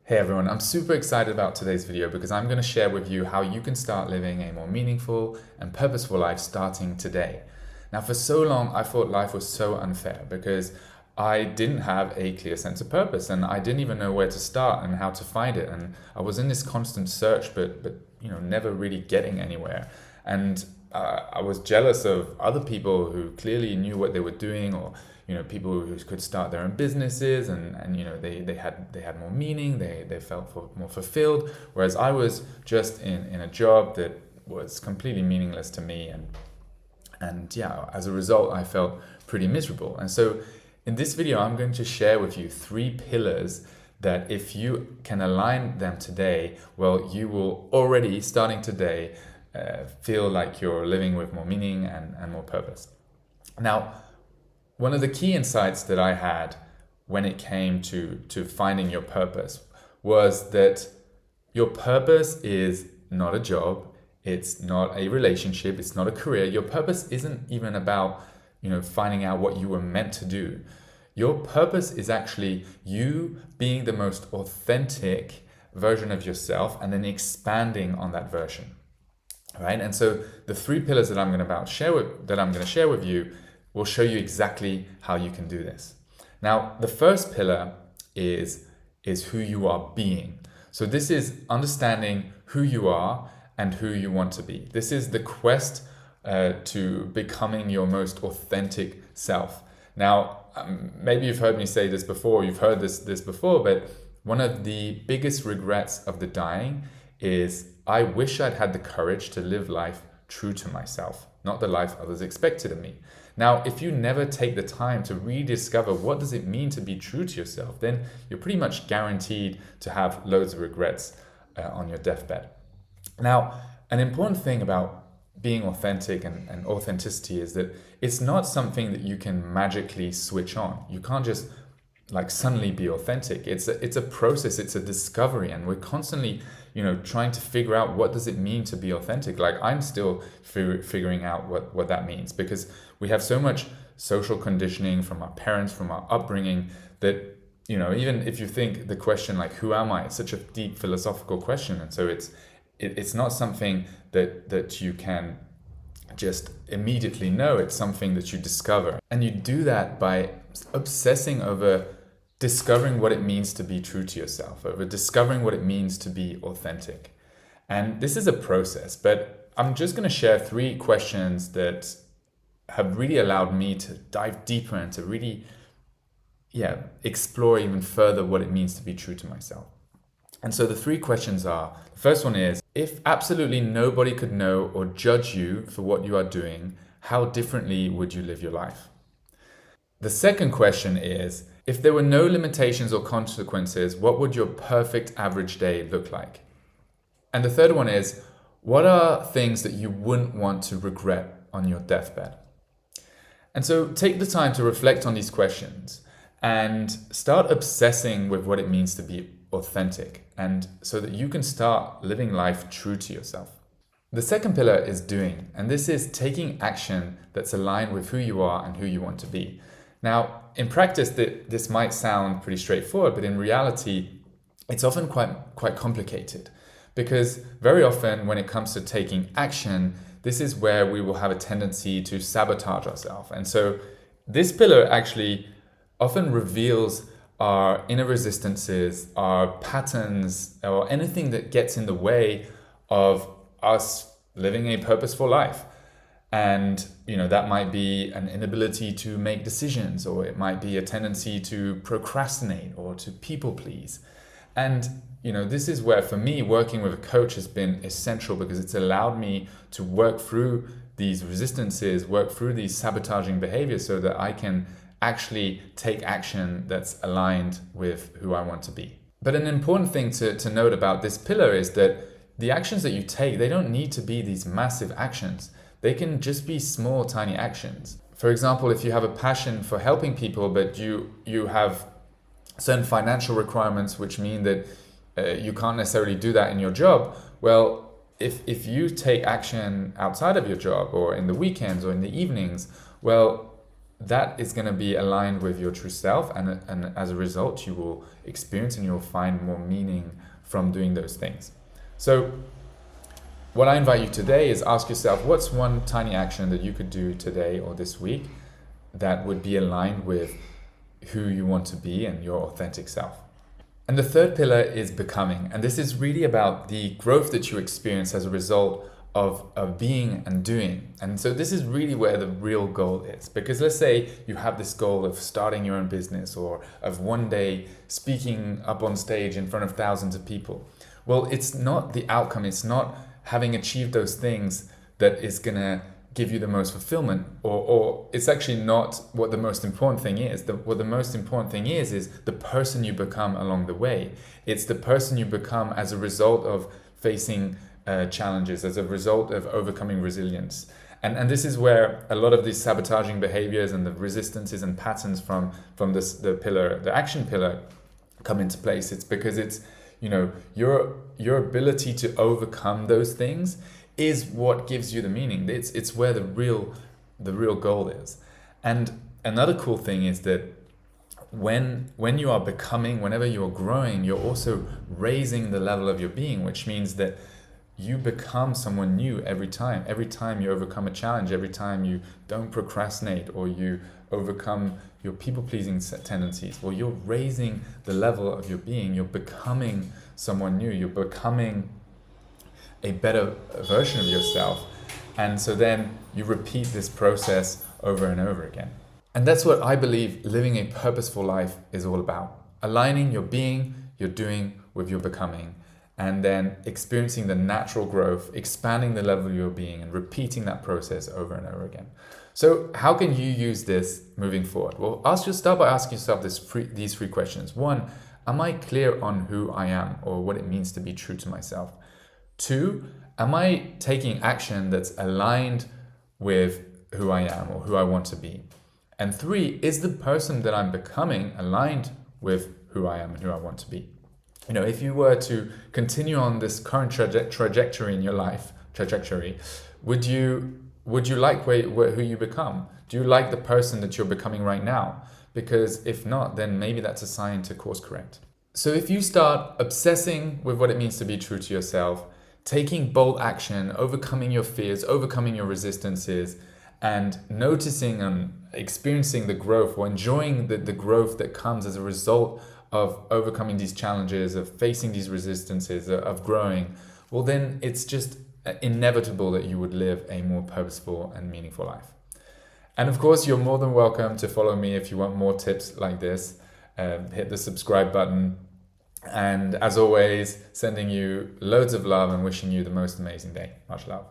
Hey everyone, I'm super excited about today's video because I'm going to share with you how you can start living a more meaningful and purposeful life starting today. Now, for so long, I thought life was so unfair because I didn't have a clear sense of purpose and I didn't even know where to start and how to find it. And I was in this constant search, but never really getting anywhere. And I was jealous of other people who clearly knew what they were doing, or people who could start their own businesses and they had more meaning, they felt more fulfilled, whereas I was just in a job that was completely meaningless to me, and as a result I felt pretty miserable. And so in this video I'm going to share with you 3 pillars that if you can align them today, well, you will already, starting today, feel like you're living with more meaning and more purpose. Now, one of the key insights that I had when it came to finding your purpose was that your purpose is not a job, it's not a relationship, it's not a career. Your purpose isn't even about finding out what you were meant to do. Your purpose is actually you being the most authentic version of yourself and then expanding on that version. Right? And so the 3 pillars that I'm going to share with you will show you exactly how you can do this. Now, the first pillar is who you are being. So this is understanding who you are and who you want to be. This is the quest to becoming your most authentic self. Now, maybe you've heard me say this before, you've heard this before, but one of the biggest regrets of the dying is I wish I'd had the courage to live life true to myself, not the life others expected of me. Now, if you never take the time to rediscover what does it mean to be true to yourself, then you're pretty much guaranteed to have loads of regrets on your deathbed. Now, an important thing about being authentic and authenticity is that it's not something that you can magically switch on. You can't just suddenly be authentic. It's a process, it's a discovery, and we're constantly trying to figure out what does it mean to be authentic. I'm still figuring out what that means, because we have so much social conditioning from our parents, from our upbringing, that even if you think the question who am I, it's such a deep philosophical question, and so it's not something that you can just immediately know. It's something that you discover, and you do that by obsessing over discovering what it means to be true to yourself, over discovering what it means to be authentic. And this is a process, but I'm just going to share 3 questions that have really allowed me to dive deeper and to really explore even further what it means to be true to myself. And so the 3 questions are, the first one is, if absolutely nobody could know or judge you for what you are doing, how differently would you live your life? The second question is, if there were no limitations or consequences, what would your perfect average day look like? And the third one is, what are things that you wouldn't want to regret on your deathbed? And so take the time to reflect on these questions and start obsessing with what it means to be authentic, and so that you can start living life true to yourself. The second pillar is doing, and this is taking action that's aligned with who you are and who you want to be. Now, in practice, this might sound pretty straightforward, but in reality, it's often quite complicated, because very often when it comes to taking action, this is where we will have a tendency to sabotage ourselves. And so this pillar actually often reveals our inner resistances, our patterns, or anything that gets in the way of us living a purposeful life. And that might be an inability to make decisions, or it might be a tendency to procrastinate or to people please. And this is where, for me, working with a coach has been essential, because it's allowed me to work through these resistances, work through these sabotaging behaviors, so that I can actually take action that's aligned with who I want to be. But an important thing to note about this pillar is that the actions that you take, they don't need to be these massive actions. They can just be small, tiny actions. For example, if you have a passion for helping people, but you have certain financial requirements which mean that you can't necessarily do that in your job, well, if you take action outside of your job, or in the weekends or in the evenings, well, that is going to be aligned with your true self, and as a result you will experience and you'll find more meaning from doing those things. So what I invite you today is ask yourself, what's one tiny action that you could do today or this week that would be aligned with who you want to be and your authentic self? And the third pillar is becoming, and this is really about the growth that you experience as a result of being and doing. And so this is really where the real goal is, because let's say you have this goal of starting your own business or of one day speaking up on stage in front of thousands of people. Well, it's not the outcome, it's not having achieved those things that is gonna give you the most fulfillment, or it's actually not what the most important thing is. What the most important thing is the person you become along the way. It's the person you become as a result of facing challenges, as a result of overcoming resilience. And this is where a lot of these sabotaging behaviors and the resistances and patterns from the action pillar come into place. It's because it's, your ability to overcome those things is what gives you the meaning. It's where the real goal is. And another cool thing is that when you are becoming, whenever you're growing, you're also raising the level of your being, which means that you become someone new every time. Every time you overcome a challenge, every time you don't procrastinate or you overcome your people-pleasing tendencies, well, you're raising the level of your being. You're becoming someone new. You're becoming a better version of yourself. And so then you repeat this process over and over again. And that's what I believe living a purposeful life is all about. Aligning your being, your doing with your becoming, and then experiencing the natural growth, expanding the level of your being, and repeating that process over and over again. So how can you use this moving forward? Well, start by asking yourself these three questions. 1, am I clear on who I am or what it means to be true to myself? 2, am I taking action that's aligned with who I am or who I want to be? And 3, is the person that I'm becoming aligned with who I am and who I want to be? If you were to continue on this current trajectory in your life, would you like who you become? Do you like the person that you're becoming right now? Because if not, then maybe that's a sign to course correct. So if you start obsessing with what it means to be true to yourself, taking bold action, overcoming your fears, overcoming your resistances, and noticing and experiencing the growth or enjoying the growth that comes as a result of overcoming these challenges, of facing these resistances, of growing, well, then it's just inevitable that you would live a more purposeful and meaningful life. And of course, you're more than welcome to follow me if you want more tips like this. Hit the subscribe button. And as always, sending you loads of love and wishing you the most amazing day. Much love.